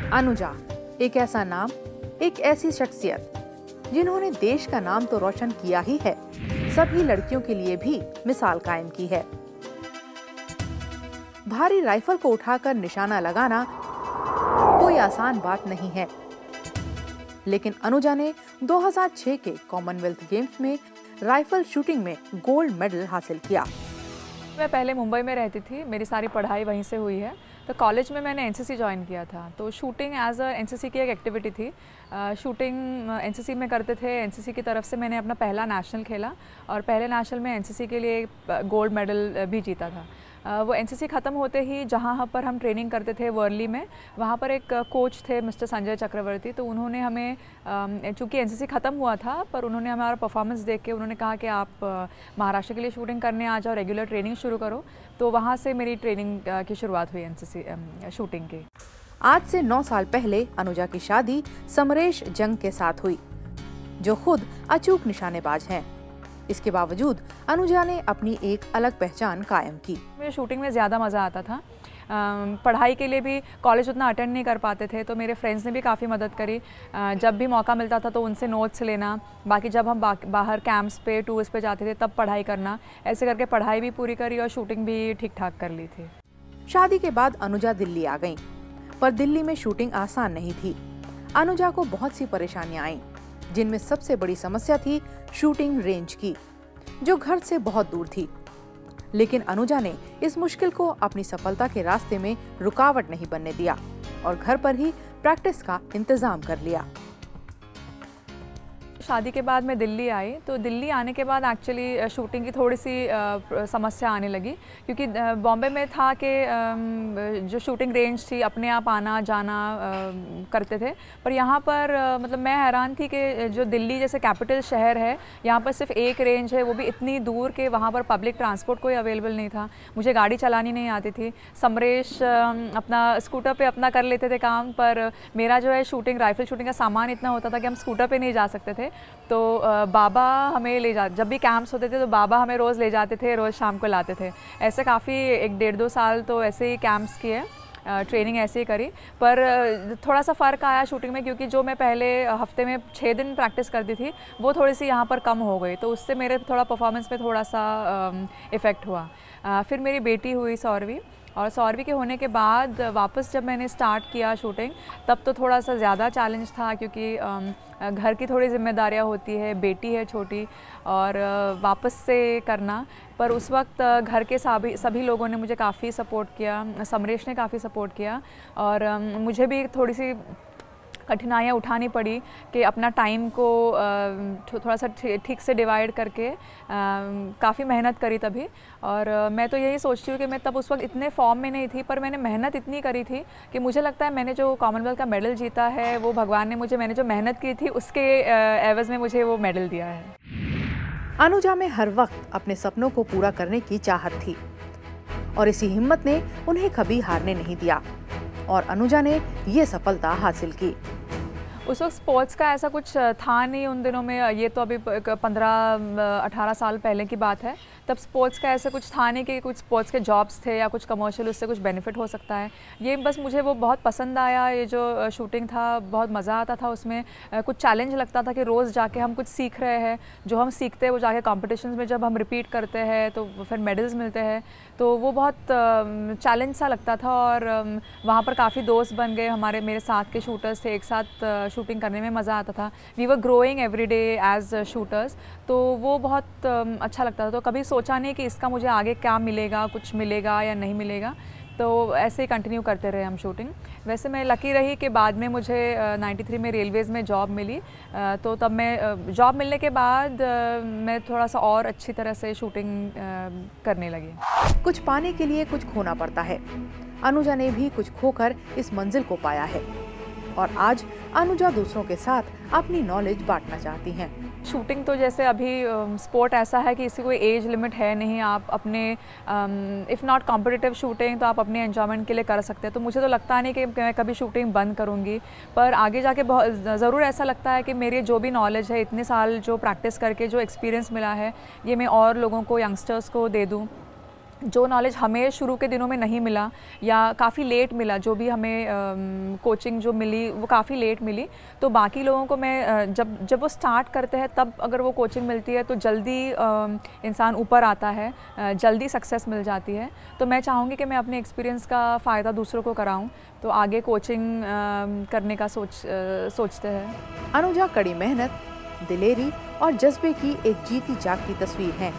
अनुजा एक ऐसा नाम, एक ऐसी शख्सियत जिन्होंने देश का नाम तो रोशन किया ही है, सभी लड़कियों के लिए भी मिसाल कायम की है। भारी राइफल को उठाकर निशाना लगाना कोई आसान बात नहीं है, लेकिन अनुजा ने 2006 के कॉमनवेल्थ गेम्स में राइफल शूटिंग में गोल्ड मेडल हासिल किया। मैं पहले मुंबई में रहती थी, मेरी सारी पढ़ाई वहीं से हुई है। तो कॉलेज में मैंने एनसीसी ज्वाइन किया था, तो शूटिंग एज अ एनसीसी की एक एक्टिविटी थी। शूटिंग एनसीसी में करते थे। एनसीसी की तरफ से मैंने अपना पहला नेशनल खेला और पहले नेशनल में एनसीसी के लिए गोल्ड मेडल भी जीता था। वो एनसीसी ख़त्म होते ही जहाँ पर हम ट्रेनिंग करते थे वर्ली में, वहाँ पर एक कोच थे मिस्टर संजय चक्रवर्ती। तो उन्होंने हमें, चूँकि एनसीसी ख़त्म हुआ था, पर उन्होंने हमारा परफॉर्मेंस देख के उन्होंने कहा कि आप महाराष्ट्र के लिए शूटिंग करने आ जाओ, रेगुलर ट्रेनिंग शुरू करो। तो वहाँ से मेरी ट्रेनिंग की शुरुआत हुई एनसीसी शूटिंग की। आज से 9 साल पहले अनुजा की शादी समरेश जंग के साथ हुई, जो खुद अचूक निशानेबाज हैं। इसके बावजूद अनुजा ने अपनी एक अलग पहचान कायम की। मुझे शूटिंग में ज़्यादा मज़ा आता था। पढ़ाई के लिए भी कॉलेज उतना अटेंड नहीं कर पाते थे, तो मेरे फ्रेंड्स ने भी काफ़ी मदद करी। जब भी मौका मिलता था तो उनसे नोट्स लेना, बाकी जब हम बाहर कैंप्स पे टूर्स पे जाते थे तब पढ़ाई करना, ऐसे करके पढ़ाई भी पूरी करी और शूटिंग भी ठीक ठाक कर ली थी। शादी के बाद अनुजा दिल्ली आ गईं, पर दिल्ली में शूटिंग आसान नहीं थी। अनुजा को बहुत सी परेशानियां आईं, जिनमें सबसे बड़ी समस्या थी शूटिंग रेंज की, जो घर से बहुत दूर थी। लेकिन अनुजा ने इस मुश्किल को अपनी सफलता के रास्ते में रुकावट नहीं बनने दिया और घर पर ही प्रैक्टिस का इंतजाम कर लिया। शादी के बाद मैं दिल्ली आई, तो दिल्ली आने के बाद एक्चुअली शूटिंग की थोड़ी सी समस्या आने लगी, क्योंकि बॉम्बे में था कि जो शूटिंग रेंज थी अपने आप आना जाना करते थे, पर यहाँ पर मतलब मैं हैरान थी कि जो दिल्ली जैसे कैपिटल शहर है, यहाँ पर सिर्फ एक रेंज है, वो भी इतनी दूर के वहाँ पर पब्लिक ट्रांसपोर्ट कोई अवेलेबल नहीं था। मुझे गाड़ी चलानी नहीं आती थी। समरेश अपना स्कूटर पे अपना कर लेते थे काम, पर मेरा जो है शूटिंग राइफल शूटिंग का सामान इतना होता था कि हम स्कूटर पे नहीं जा सकते थे। तो बाबा हमें ले जा, जब भी कैंप्स होते थे तो बाबा हमें रोज़ ले जाते थे, रोज़ शाम को लाते थे। ऐसे काफ़ी 1-1.5-2 साल तो ऐसे ही कैंप्स किए, ट्रेनिंग ऐसे ही करी। पर थोड़ा सा फ़र्क आया शूटिंग में, क्योंकि जो मैं पहले हफ्ते में 6 दिन प्रैक्टिस करती थी वो थोड़ी सी यहाँ पर कम हो गई, तो उससे मेरे थोड़ा परफॉर्मेंस पे थोड़ा सा इफ़ेक्ट हुआ। फिर मेरी बेटी हुई सौरवी, और सौरवी के होने के बाद वापस जब मैंने स्टार्ट किया शूटिंग, तब तो थोड़ा सा ज़्यादा चैलेंज था, क्योंकि घर की थोड़ी जिम्मेदारियां होती है, बेटी है छोटी, और वापस से करना। पर उस वक्त घर के सभी लोगों ने मुझे काफ़ी सपोर्ट किया, समरेश ने काफ़ी सपोर्ट किया, और मुझे भी थोड़ी सी कठिनाइयाँ उठानी पड़ी कि अपना टाइम को थोड़ा सा ठीक से डिवाइड करके काफ़ी मेहनत करी तभी। और मैं तो यही सोचती हूँ कि मैं तब उस वक्त इतने फॉर्म में नहीं थी, पर मैंने मेहनत इतनी करी थी कि मुझे लगता है मैंने जो कॉमनवेल्थ का मेडल जीता है वो भगवान ने मैंने जो मेहनत की थी उसके एवज़ में मुझे वो मेडल दिया है। अनुजा में हर वक्त अपने सपनों को पूरा करने की चाहत थी और इसी हिम्मत ने उन्हें कभी हारने नहीं दिया, और अनुजा ने ये सफलता हासिल की। उस वक्त स्पोर्ट्स का ऐसा कुछ था नहीं उन दिनों में, ये तो अभी 15-18 साल पहले की बात है। तब स्पोर्ट्स का ऐसा कुछ था नहीं कि कुछ स्पोर्ट्स के जॉब्स थे या कुछ कमर्शियल उससे कुछ बेनिफिट हो सकता है। ये बस मुझे वो बहुत पसंद आया, ये जो शूटिंग था बहुत मज़ा आता था उसमें। कुछ चैलेंज लगता था कि रोज़ जाके हम कुछ सीख रहे हैं, जो हम सीखते हैं वो जाके कॉम्पिटिशन्स में जब हम रिपीट करते हैं तो फिर मेडल्स मिलते हैं, तो वो बहुत चैलेंज सा लगता था। और वहाँ पर काफ़ी दोस्त बन गए, मेरे साथ के शूटर्स थे, एक साथ शूटिंग करने में मज़ा आता था। We were growing every day as shooters, तो वो बहुत अच्छा लगता था। तो कभी सोचा नहीं कि इसका मुझे आगे क्या मिलेगा, कुछ मिलेगा या नहीं मिलेगा, तो ऐसे ही कंटिन्यू करते रहे हम शूटिंग। वैसे मैं लकी रही कि बाद में मुझे 93 में रेलवेज़ में जॉब मिली, तो तब मैं जॉब मिलने के बाद मैं थोड़ा सा और अच्छी तरह से शूटिंग करने लगी। कुछ पाने के लिए कुछ खोना पड़ता है। अनुजा ने भी कुछ खोकर इस मंजिल को पाया है, और आज अनुजा दूसरों के साथ अपनी नॉलेज बांटना चाहती हैं। शूटिंग तो जैसे अभी स्पोर्ट ऐसा है कि इसकी कोई एज लिमिट है नहीं। आप अपने इफ़ नॉट कॉम्पिटिटिव शूटिंग तो आप अपने एंजॉयमेंट के लिए कर सकते हैं। तो मुझे तो लगता नहीं कि मैं कभी शूटिंग बंद करूँगी, पर आगे जाके बहुत ज़रूर ऐसा लगता है कि मेरी जो भी नॉलेज है, इतने साल जो प्रैक्टिस करके जो एक्सपीरियंस मिला है, ये मैं और लोगों को, यंगस्टर्स को दे दूँ, जो नॉलेज हमें शुरू के दिनों में नहीं मिला या काफ़ी लेट मिला, जो भी हमें कोचिंग जो मिली वो काफ़ी लेट मिली, तो बाकी लोगों को मैं जब वो स्टार्ट करते हैं तब अगर वो कोचिंग मिलती है तो जल्दी इंसान ऊपर आता है, जल्दी सक्सेस मिल जाती है। तो मैं चाहूँगी कि मैं अपने एक्सपीरियंस का फ़ायदा दूसरों को कराऊँ, तो आगे कोचिंग करने का सोचते हैं। अनुजा कड़ी मेहनत, दिलेरी और जज्बे की एक जीती जागती तस्वीर है।